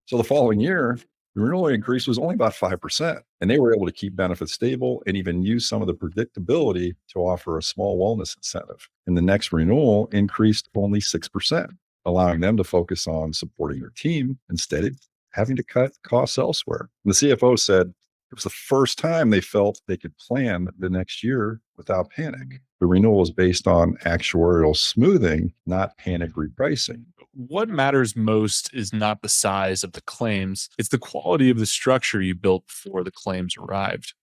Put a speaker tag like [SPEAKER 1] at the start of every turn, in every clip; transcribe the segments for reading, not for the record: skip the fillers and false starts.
[SPEAKER 1] So the following year, the renewal increase was only about 5%, and they were able to keep benefits stable and even use some of the predictability to offer a small wellness incentive. And the next renewal increased only 6%, allowing them to focus on supporting their team instead of having to cut costs elsewhere. And the CFO said it was the first time they felt they could plan the next year without panic. The renewal is based on actuarial smoothing, not panic repricing.
[SPEAKER 2] What matters most is not the size of the claims, it's the quality of the structure you built before the claims arrived.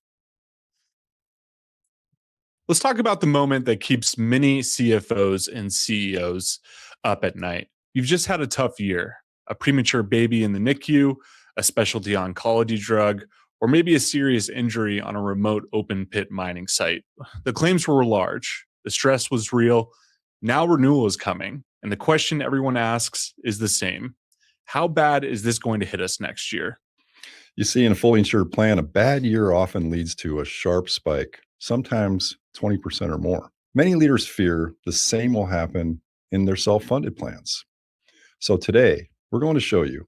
[SPEAKER 2] Let's talk about the moment that keeps many CFOs and CEOs up at night. You've just had a tough year, a premature baby in the NICU, a specialty oncology drug, or maybe a serious injury on a remote open pit mining site. The claims were large, the stress was real. Now renewal is coming, and the question everyone asks is the same. How bad is this going to hit us next year?
[SPEAKER 1] You see, in a fully insured plan, a bad year often leads to a sharp spike, sometimes 20% or more. Many leaders fear the same will happen in their self funded plans. So today, we're going to show you,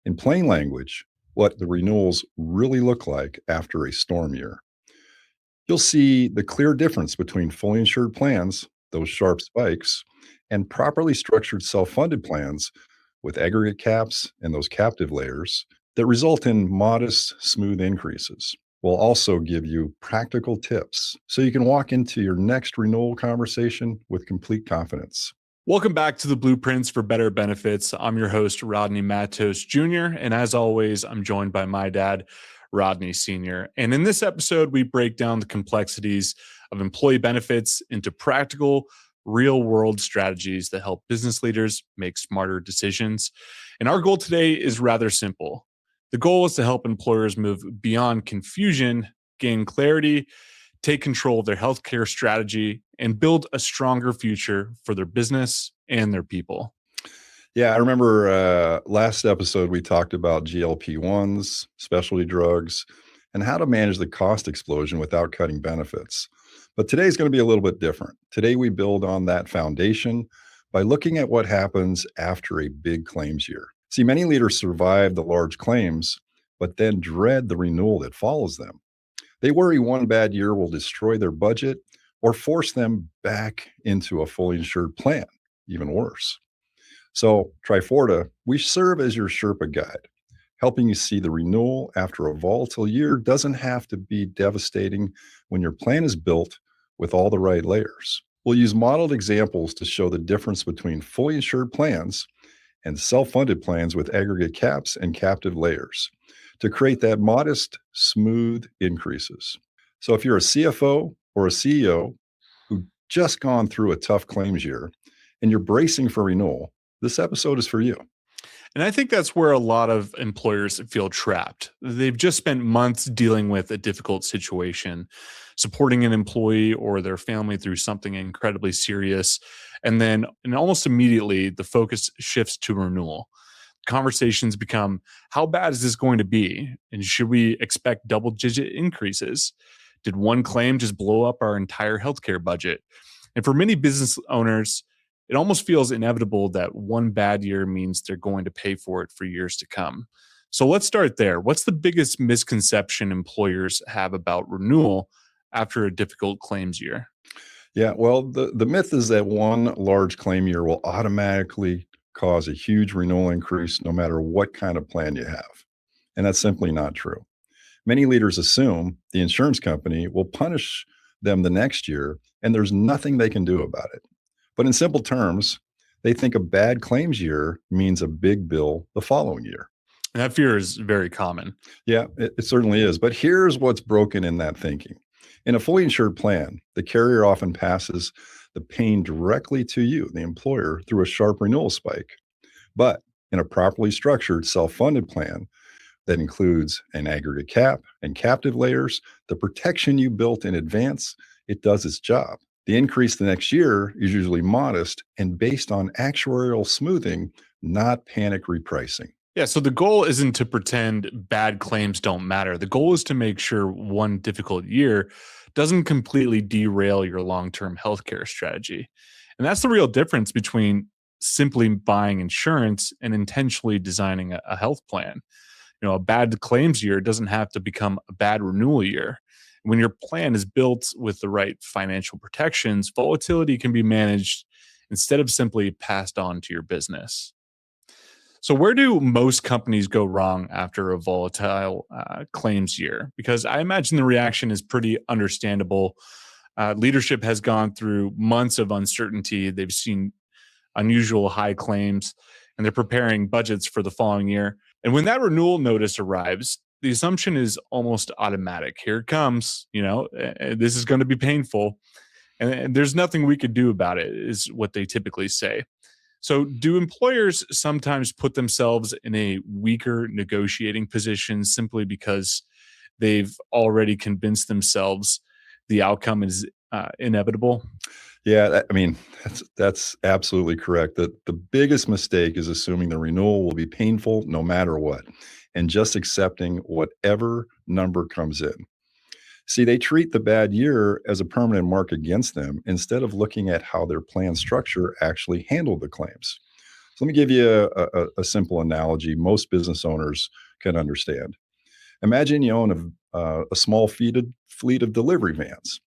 [SPEAKER 1] in plain language, what the renewals really look like after a storm year. You'll see the clear difference between fully insured plans, those sharp spikes, and properly structured self funded plans with aggregate caps and those captive layers that result in modest, smooth increases. We'll also give you practical tips so you can walk into your next renewal conversation with complete confidence.
[SPEAKER 2] Welcome back to the Blueprints for Better Benefits. I'm your host, Rodney Mattos Jr. And as always, I'm joined by my dad, Rodney Sr. And in this episode, we break down the complexities of employee benefits into practical, real-world strategies that help business leaders make smarter decisions. And our goal today is rather simple. The goal is to help employers move beyond confusion, gain clarity, take control of their healthcare strategy, and build a stronger future for their business and their people.
[SPEAKER 1] Yeah, I remember last episode we talked about GLP-1s, specialty drugs, and how to manage the cost explosion without cutting benefits. But today's going to be a little bit different. Today we build on that foundation by looking at what happens after a big claims year. See, many leaders survive the large claims, but then dread the renewal that follows them. They worry one bad year will destroy their budget or force them back into a fully insured plan, even worse. So, Triforta, we serve as your Sherpa guide, helping you see the renewal after a volatile year doesn't have to be devastating when your plan is built with all the right layers. We'll use modeled examples to show the difference between fully insured plans and self-funded plans with aggregate caps and captive layers to create that modest, smooth increases. So if you're a CFO or a CEO who just gone through a tough claims year and you're bracing for renewal, this episode is for you.
[SPEAKER 2] And I think that's where a lot of employers feel trapped. They've just spent months dealing with a difficult situation, supporting an employee or their family through something incredibly serious. And almost immediately, the focus shifts to renewal. Conversations become, how bad is this going to be? And should we expect double-digit increases? Did one claim just blow up our entire healthcare budget? And for many business owners, it almost feels inevitable that one bad year means they're going to pay for it for years to come. So let's start there. What's the biggest misconception employers have about renewal after a difficult claims year?
[SPEAKER 1] Yeah, well, the myth is that one large claim year will automatically cause a huge renewal increase no matter what kind of plan you have. And that's simply not true. Many leaders assume the insurance company will punish them the next year and there's nothing they can do about it. But in simple terms, they think a bad claims year means a big bill the following year.
[SPEAKER 2] And that fear is very common.
[SPEAKER 1] Yeah, it certainly is. But here's what's broken in that thinking. In a fully insured plan, the carrier often passes the pain directly to you, the employer, through a sharp renewal spike. But in a properly structured self-funded plan that includes an aggregate cap and captive layers, the protection you built in advance, it does its job. The increase the next year is usually modest and based on actuarial smoothing, not panic repricing.
[SPEAKER 2] Yeah, so the goal isn't to pretend bad claims don't matter. The goal is to make sure one difficult year doesn't completely derail your long-term healthcare strategy. And that's the real difference between simply buying insurance and intentionally designing a health plan. A bad claims year doesn't have to become a bad renewal year. When your plan is built with the right financial protections, volatility can be managed instead of simply passed on to your business. So, where do most companies go wrong after a volatile claims year? Because I imagine the reaction is pretty understandable. Leadership has gone through months of uncertainty. They've seen unusual high claims, and they're preparing budgets for the following year. And when that renewal notice arrives, the assumption is almost automatic. Here it comes. This is going to be painful, and there's nothing we could do about it, is what they typically say. So, do employers sometimes put themselves in a weaker negotiating position simply because they've already convinced themselves the outcome is inevitable?
[SPEAKER 1] Yeah, that's absolutely correct. The biggest mistake is assuming the renewal will be painful no matter what, and just accepting whatever number comes in. See, they treat the bad year as a permanent mark against them instead of looking at how their plan structure actually handled the claims. So let me give you a simple analogy most business owners can understand. Imagine you own a small fleet of delivery vans.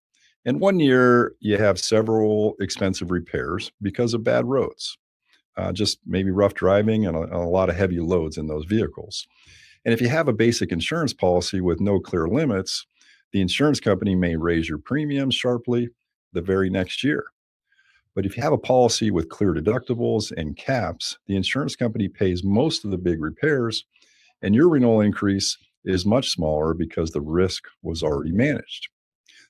[SPEAKER 1] And one year you have several expensive repairs because of bad roads, just maybe rough driving and a lot of heavy loads in those vehicles. And if you have a basic insurance policy with no clear limits, the insurance company may raise your premiums sharply the very next year. But if you have a policy with clear deductibles and caps, the insurance company pays most of the big repairs, and your renewal increase is much smaller because the risk was already managed.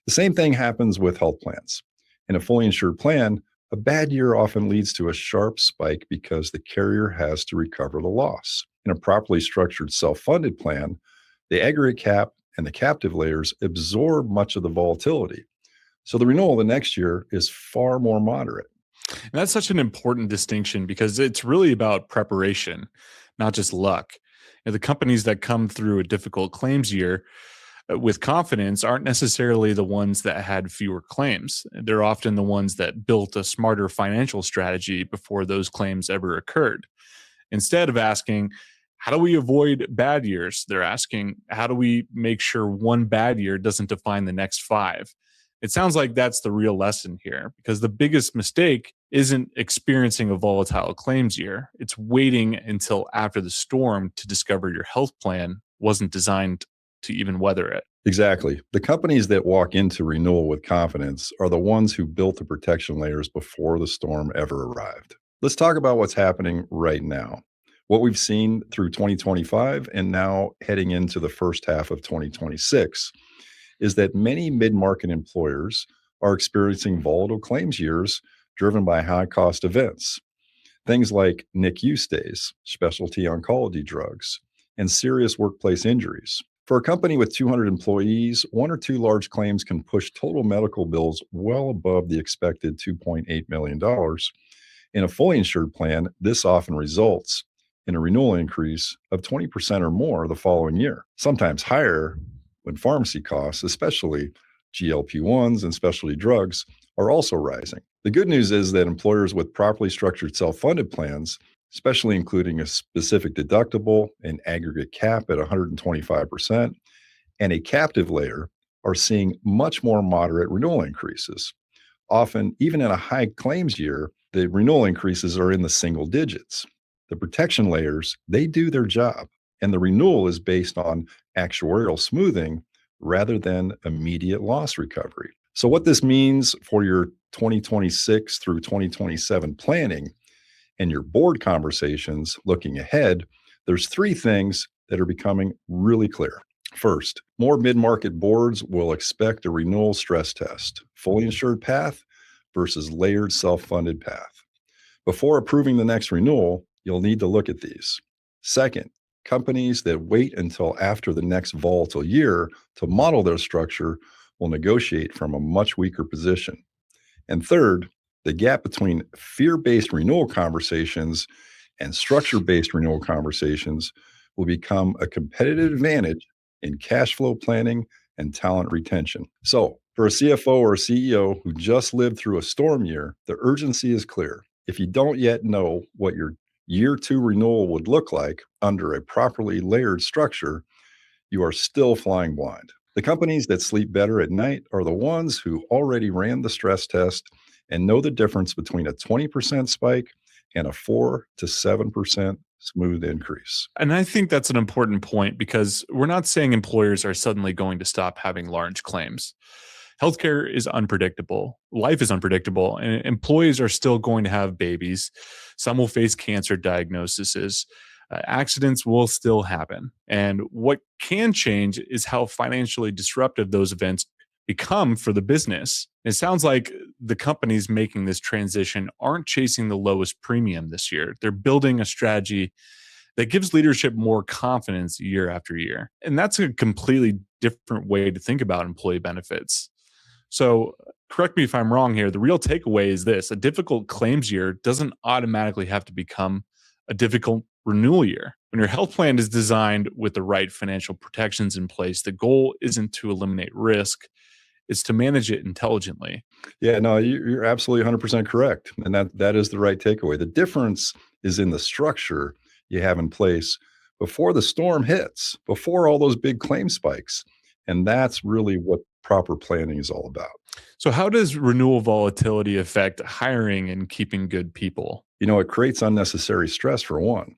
[SPEAKER 1] The same thing happens with health plans. In a fully insured plan, a bad year often leads to a sharp spike because the carrier has to recover the loss. In a properly structured self-funded plan, the aggregate cap and the captive layers absorb much of the volatility. So the renewal the next year is far more moderate.
[SPEAKER 2] And that's such an important distinction because it's really about preparation, not just luck. The companies that come through a difficult claims year with confidence aren't necessarily the ones that had fewer claims. They're often the ones that built a smarter financial strategy before those claims ever occurred. Instead of asking, how do we avoid bad years? They're asking, how do we make sure one bad year doesn't define the next five? It sounds like that's the real lesson here, because the biggest mistake isn't experiencing a volatile claims year. It's waiting until after the storm to discover your health plan wasn't designed to even weather it.
[SPEAKER 1] Exactly. The companies that walk into renewal with confidence are the ones who built the protection layers before the storm ever arrived. Let's talk about what's happening right now. What we've seen through 2025 and now heading into the first half of 2026 is that many mid-market employers are experiencing volatile claims years driven by high-cost events. Things like NICU stays, specialty oncology drugs, and serious workplace injuries. For a company with 200 employees, one or two large claims can push total medical bills well above the expected $2.8 million. In a fully insured plan, this often results in a renewal increase of 20% or more the following year, sometimes higher when pharmacy costs, especially GLP-1s and specialty drugs, are also rising. The good news is that employers with properly structured self-funded plans, especially including a specific deductible and aggregate cap at 125% and a captive layer, are seeing much more moderate renewal increases. Often, even in a high claims year, the renewal increases are in the single digits. The protection layers, they do their job, and the renewal is based on actuarial smoothing rather than immediate loss recovery. So what this means for your 2026 through 2027 planning and your board conversations looking ahead, there's three things that are becoming really clear. First, more mid-market boards will expect a renewal stress test, fully insured path versus layered self-funded path. Before approving the next renewal, you'll need to look at these. Second, companies that wait until after the next volatile year to model their structure will negotiate from a much weaker position. And third, the gap between fear-based renewal conversations and structure-based renewal conversations will become a competitive advantage in cash flow planning and talent retention. So, for a CFO or a CEO who just lived through a storm year, the urgency is clear. If you don't yet know what your year two renewal would look like under a properly layered structure, you are still flying blind. The companies that sleep better at night are the ones who already ran the stress test and know the difference between a 20% spike and a 4 to 7% smooth increase.
[SPEAKER 2] And I think that's an important point because we're not saying employers are suddenly going to stop having large claims. Healthcare is unpredictable. Life is unpredictable, and employees are still going to have babies. Some will face cancer diagnoses. Accidents will still happen. And what can change is how financially disruptive those events become for the business. It sounds like the companies making this transition aren't chasing the lowest premium this year. They're building a strategy that gives leadership more confidence year after year. And that's a completely different way to think about employee benefits. So, correct me if I'm wrong here. The real takeaway is this: a difficult claims year doesn't automatically have to become a difficult renewal year. When your health plan is designed with the right financial protections in place, the goal isn't to eliminate risk, it's to manage it intelligently.
[SPEAKER 1] Yeah, no, you're absolutely 100% correct. And that is the right takeaway. The difference is in the structure you have in place before the storm hits, before all those big claim spikes. And that's really what proper planning is all about.
[SPEAKER 2] So, how does renewal volatility affect hiring and keeping good people?
[SPEAKER 1] It creates unnecessary stress for one.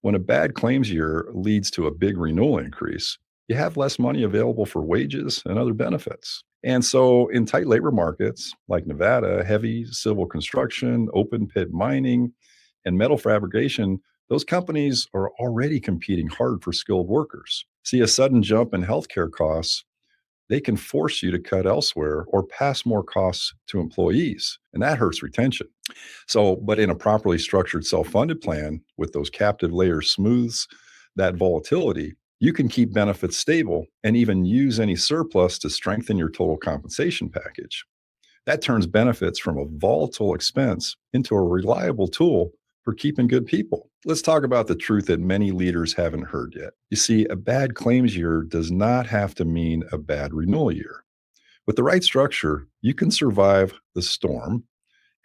[SPEAKER 1] When a bad claims year leads to a big renewal increase, you have less money available for wages and other benefits. And so, in tight labor markets like Nevada, heavy civil construction, open pit mining, and metal fabrication, those companies are already competing hard for skilled workers. See a sudden jump in healthcare costs, they can force you to cut elsewhere or pass more costs to employees, and that hurts retention. So, but in a properly structured self-funded plan with those captive layers smooths that volatility, you can keep benefits stable and even use any surplus to strengthen your total compensation package. That turns benefits from a volatile expense into a reliable tool for keeping good people. Let's talk about the truth that many leaders haven't heard yet. You see, a bad claims year does not have to mean a bad renewal year. With the right structure, you can survive the storm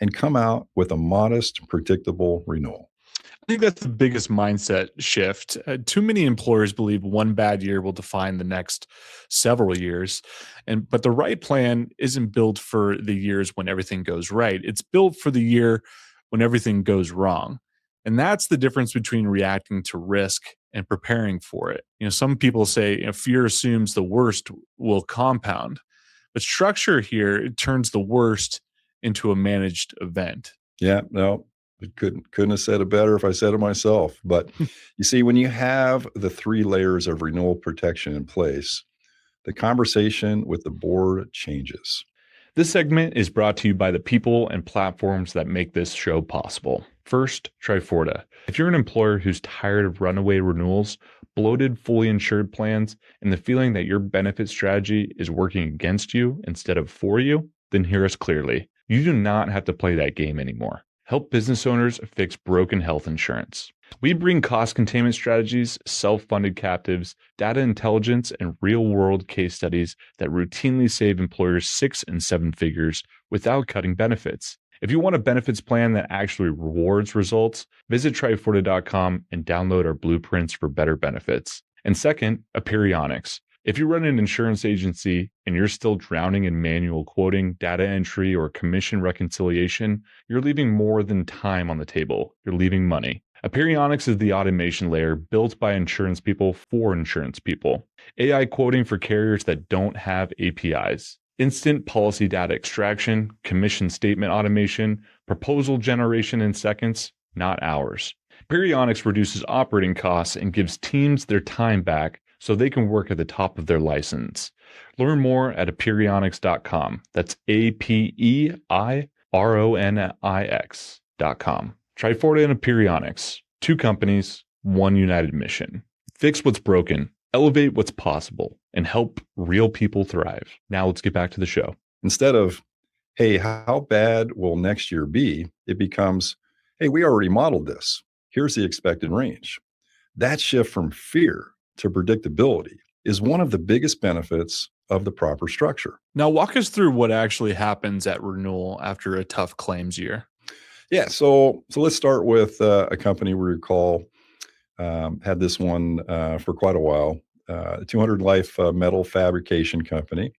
[SPEAKER 1] and come out with a modest, predictable renewal.
[SPEAKER 2] I think that's the biggest mindset shift. Too many employers believe one bad year will define the next several years, but the right plan isn't built for the years when everything goes right. It's built for the year when everything goes wrong. And that's the difference between reacting to risk and preparing for it. Some people say, fear assumes the worst will compound, but structure here, it turns the worst into a managed event.
[SPEAKER 1] Yeah, no, it couldn't have said it better if I said it myself. But you see, when you have the three layers of renewal protection in place, the conversation with the board changes.
[SPEAKER 2] This segment is brought to you by the people and platforms that make this show possible. First, Triforta. If you're an employer who's tired of runaway renewals, bloated, fully insured plans, and the feeling that your benefit strategy is working against you instead of for you, then hear us clearly. You do not have to play that game anymore. Help business owners fix broken health insurance. We bring cost containment strategies, self-funded captives, data intelligence, and real-world case studies that routinely save employers 6 and 7 figures without cutting benefits. If you want a benefits plan that actually rewards results, visit Triforta.com and download our blueprints for better benefits. And second, Aperionics. If you run an insurance agency and you're still drowning in manual quoting, data entry, or commission reconciliation, you're leaving more than time on the table. You're leaving money. Aperionics is the automation layer built by insurance people for insurance people. AI quoting for carriers that don't have APIs. Instant policy data extraction, commission statement automation, proposal generation in seconds, not hours. Aperionics reduces operating costs and gives teams their time back so they can work at the top of their license. Learn more at aperionics.com. That's APEIRONIX.com. Triforta and Aperionics, 2 companies, 1 united mission. Fix what's broken, elevate what's possible, and help real people thrive. Now let's get back to the show.
[SPEAKER 1] Instead of, hey, how bad will next year be? It becomes, hey, we already modeled this. Here's the expected range. That shift from fear to predictability is one of the biggest benefits of the proper structure.
[SPEAKER 2] Now, walk us through what actually happens at renewal after a tough claims year.
[SPEAKER 1] Yeah. So let's start with a company we recall had this one for quite a while. 200 life metal fabrication company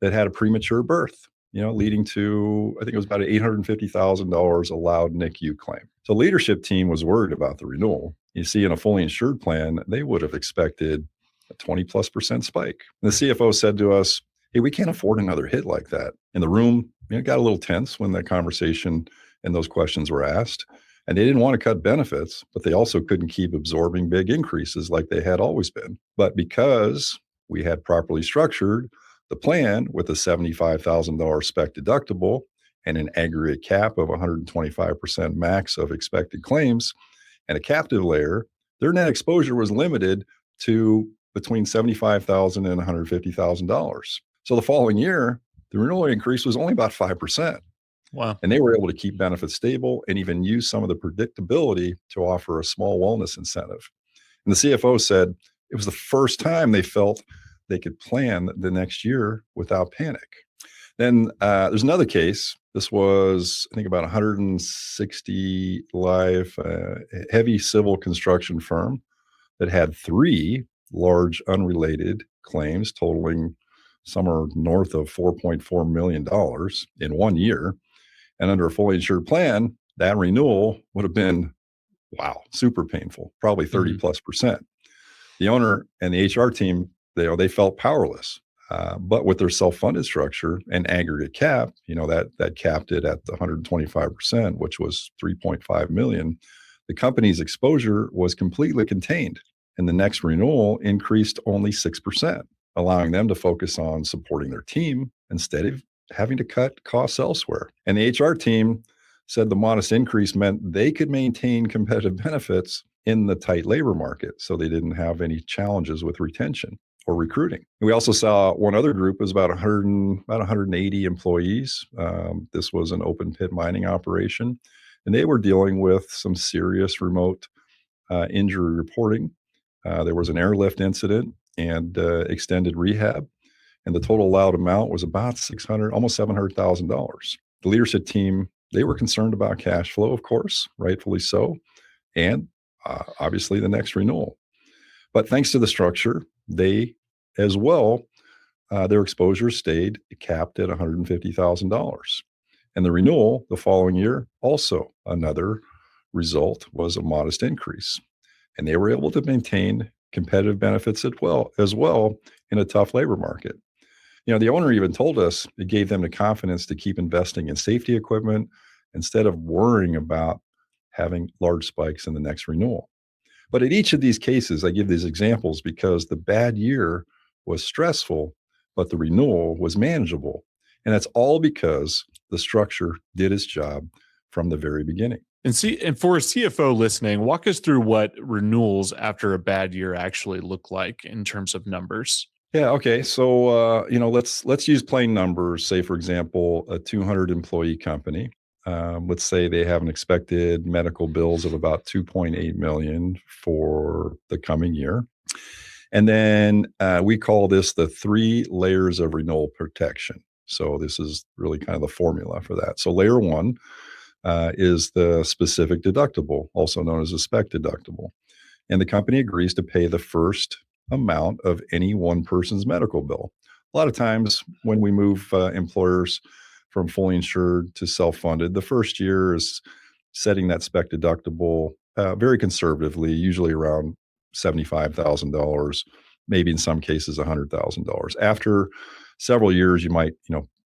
[SPEAKER 1] that had a premature birth, leading to, I think it was about an $850,000 allowed NICU claim. So leadership team was worried about the renewal. You see, in a fully insured plan, they would have expected a 20+% spike. And the CFO said to us, hey, we can't afford another hit like that. And the room got a little tense when that conversation and those questions were asked. And they didn't want to cut benefits, but they also couldn't keep absorbing big increases like they had always been. But because we had properly structured the plan with a $75,000 spec deductible and an aggregate cap of 125% max of expected claims and a captive layer, their net exposure was limited to between $75,000 and $150,000. So the following year, the renewal increase was only about 5%.
[SPEAKER 2] Wow.
[SPEAKER 1] And they were able to keep benefits stable and even use some of the predictability to offer a small wellness incentive. And the CFO said it was the first time they felt they could plan the next year without panic. Then there's another case. This was, I think, about 160 life, heavy civil construction firm that had 3 large unrelated claims totaling somewhere north of $4.4 million in 1 year. And under a fully insured plan, that renewal would have been, wow, super painful, probably 30+%. The owner and the HR team, they felt powerless. But with their self-funded structure and aggregate cap, that capped it at the 125%, which was $3.5 million. The company's exposure was completely contained, and the next renewal increased only 6%, allowing them to focus on supporting their team instead of having to cut costs elsewhere. And the HR team said the modest increase meant they could maintain competitive benefits in the tight labor market, so they didn't have any challenges with retention or recruiting. We also saw one other group. It was about 180 employees. This was an open pit mining operation, and they were dealing with some serious remote injury reporting. There was an airlift incident and extended rehab, and the total allowed amount was about almost $700,000. The leadership team, they were concerned about cash flow, of course, rightfully so, and obviously the next renewal. But thanks to the structure, they as well, their exposure stayed capped at $150,000. And the renewal the following year, also another result was a modest increase. And they were able to maintain competitive benefits as well in a tough labor market. The owner even told us it gave them the confidence to keep investing in safety equipment instead of worrying about having large spikes in the next renewal. But in each of these cases, I give these examples because the bad year was stressful, but the renewal was manageable. And that's all because the structure did its job from the very beginning.
[SPEAKER 2] And for a CFO listening, walk us through what renewals after a bad year actually look like in terms of numbers.
[SPEAKER 1] Yeah. Okay. So, let's use plain numbers. Say, for example, a 200 employee company. Let's say they have an expected medical bills of about 2.8 million for the coming year. And then we call this the 3 layers of renewal protection. So this is really kind of the formula for that. So layer 1 is the specific deductible, also known as a spec deductible. And the company agrees to pay the first amount of any one person's medical bill. A lot of times when we move employers from fully insured to self-funded, the first year is setting that spec deductible very conservatively, usually around $75,000, maybe in some cases $100,000. After several years, you might,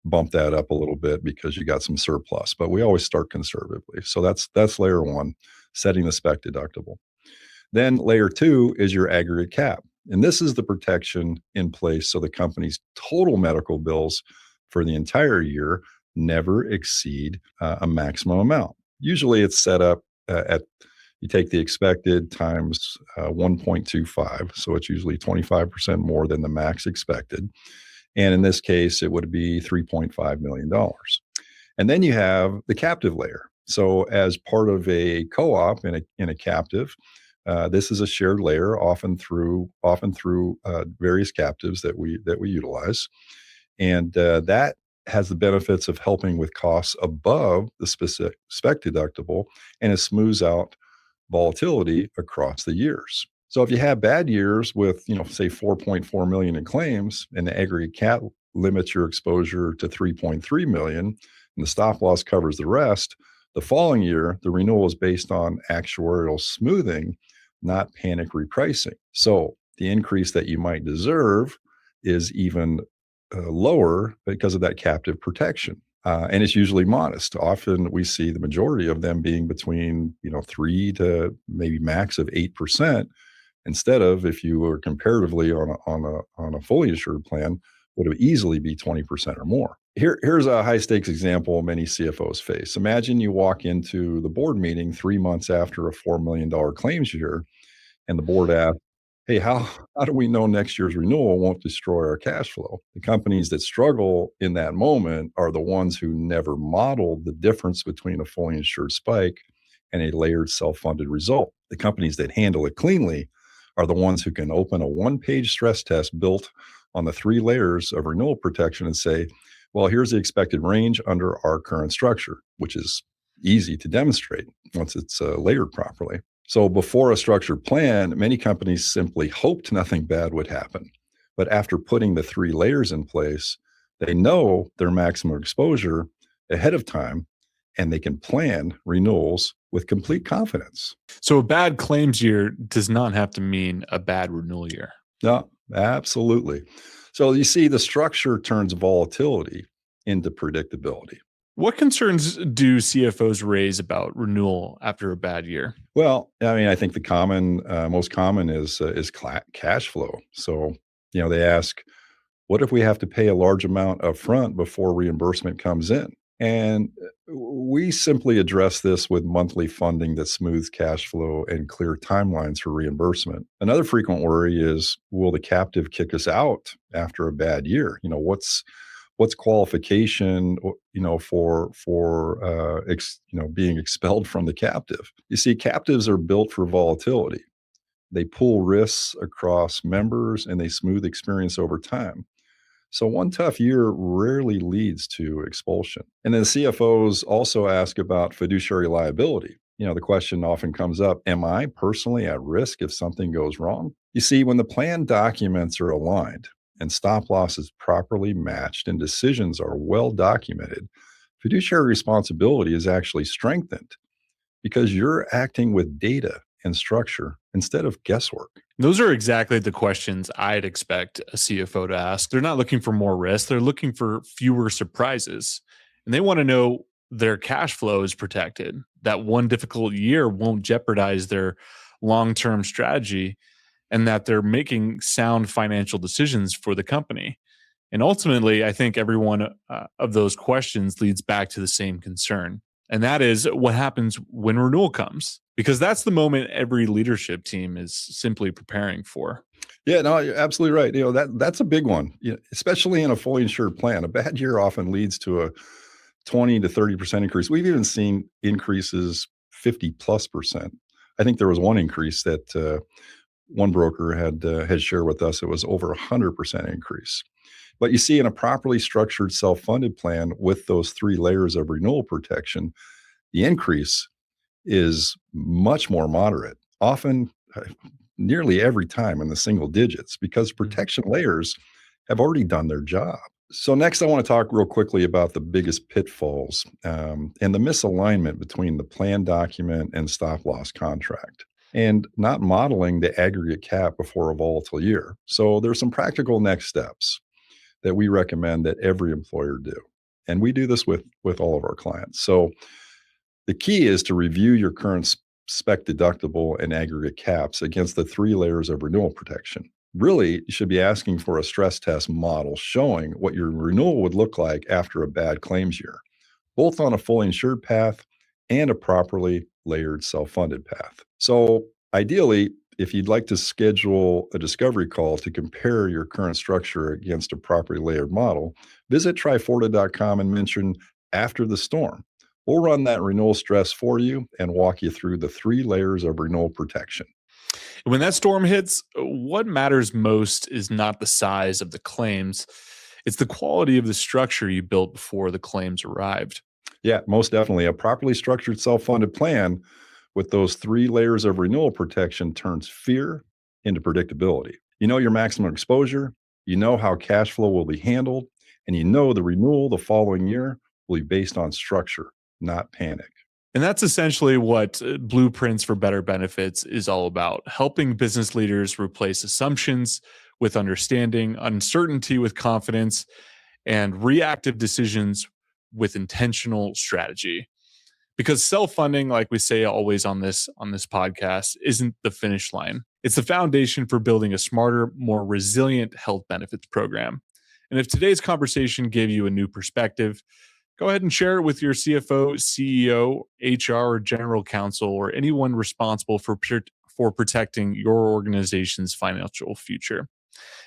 [SPEAKER 1] bump that up a little bit because you got some surplus, but we always start conservatively. So that's layer 1, setting the spec deductible. Then layer 2 is your aggregate cap. And this is the protection in place so the company's total medical bills for the entire year never exceed a maximum amount. Usually it's set up you take the expected times 1.25. So it's usually 25% more than the max expected. And in this case, it would be $3.5 million. And then you have the captive layer. So as part of a co-op in a captive, this is a shared layer, often through various captives that we utilize, and that has the benefits of helping with costs above the specific spec deductible, and it smooths out volatility across the years. So if you have bad years with, say 4.4 million in claims, and the aggregate cat limits your exposure to 3.3 million, and the stop loss covers the rest, the following year, the renewal is based on actuarial smoothing, not panic repricing. So the increase that you might deserve is even lower because of that captive protection. And it's usually modest. Often we see the majority of them being between 3 to maybe max of 8%, instead of, if you were comparatively on a fully insured plan, would have easily be 20% or more. Here's a high stakes example many CFOs face. Imagine you walk into the board meeting 3 months after a $4 million claims year, and the board asks, hey, how do we know next year's renewal won't destroy our cash flow? The companies that struggle in that moment are the ones who never modeled the difference between a fully insured spike and a layered self-funded result. The companies that handle it cleanly are the ones who can open a one-page stress test built on the 3 layers of renewal protection and say, well, here's the expected range under our current structure, which is easy to demonstrate once it's layered properly. So before a structured plan, many companies simply hoped nothing bad would happen. But after putting the 3 layers in place, they know their maximum exposure ahead of time, and they can plan renewals with complete confidence.
[SPEAKER 2] So a bad claims year does not have to mean a bad renewal year.
[SPEAKER 1] No, absolutely. So you see, the structure turns volatility into predictability.
[SPEAKER 2] What concerns do CFOs raise about renewal after a bad year?
[SPEAKER 1] Well, I mean, I think the most common is cash flow. So, they ask, what if we have to pay a large amount up front before reimbursement comes in? And we simply address this with monthly funding that smooths cash flow and clear timelines for reimbursement. Another frequent worry is, will the captive kick us out after a bad year? What's qualification, for being expelled from the captive? You see, captives are built for volatility. They pool risks across members, and they smooth experience over time. So one tough year rarely leads to expulsion. And then CFOs also ask about fiduciary liability. The question often comes up, am I personally at risk if something goes wrong? You see, when the plan documents are aligned and stop loss is properly matched and decisions are well documented, fiduciary responsibility is actually strengthened because you're acting with data and structure instead of guesswork.
[SPEAKER 2] Those are exactly the questions I'd expect a CFO to ask. They're not looking for more risk. They're looking for fewer surprises. And they want to know their cash flow is protected, that one difficult year won't jeopardize their long-term strategy, and that they're making sound financial decisions for the company. And ultimately, I think every one of those questions leads back to the same concern. And that is what happens when renewal comes, because that's the moment every leadership team is simply preparing for.
[SPEAKER 1] Yeah, no, you're absolutely right. That's a big one, especially in a fully insured plan. A bad year often leads to a 20 to 30% increase. We've even seen increases 50+%. I think there was one increase that one broker had shared with us. It was over 100% increase. But you see, in a properly structured self-funded plan with those 3 layers of renewal protection, the increase is much more moderate, often nearly every time in the single digits, because protection layers have already done their job. So next, I want to talk real quickly about the biggest pitfalls and the misalignment between the plan document and stop loss contract, and not modeling the aggregate cap before a volatile year. So there's some practical next steps that we recommend that every employer do. And we do this with all of our clients. So the key is to review your current spec deductible and aggregate caps against the 3 layers of renewal protection. Really, you should be asking for a stress test model showing what your renewal would look like after a bad claims year, both on a fully insured path and a properly layered self-funded path. So ideally, if you'd like to schedule a discovery call to compare your current structure against a properly layered model, visit triforta.com and mention after the storm. We'll run that renewal stress for you and walk you through the 3 layers of renewal protection.
[SPEAKER 2] When that storm hits, what matters most is not the size of the claims. It's the quality of the structure you built before the claims arrived.
[SPEAKER 1] Yeah, most definitely. A properly structured self-funded plan with those 3 layers of renewal protection turns fear into predictability. You know your maximum exposure, you know how cash flow will be handled, and you know the renewal the following year will be based on structure, not panic.
[SPEAKER 2] And that's essentially what Blueprints for Better Benefits is all about, helping business leaders replace assumptions with understanding, uncertainty with confidence, and reactive decisions with intentional strategy. Because self-funding, like we say always on this podcast, isn't the finish line. It's the foundation for building a smarter, more resilient health benefits program. And if today's conversation gave you a new perspective, go ahead and share it with your CFO, CEO, HR, or general counsel, or anyone responsible for protecting your organization's financial future.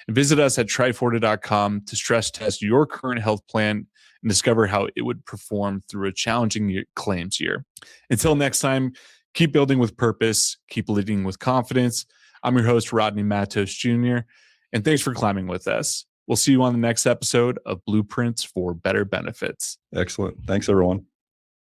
[SPEAKER 2] And visit us at triforta.com to stress test your current health plan and discover how it would perform through a challenging claims year. Until next time, keep building with purpose, keep leading with confidence. I'm your host, Rodney Mattos Jr., and thanks for climbing with us. We'll see you on the next episode of Blueprints for Better Benefits.
[SPEAKER 1] Excellent. Thanks, everyone.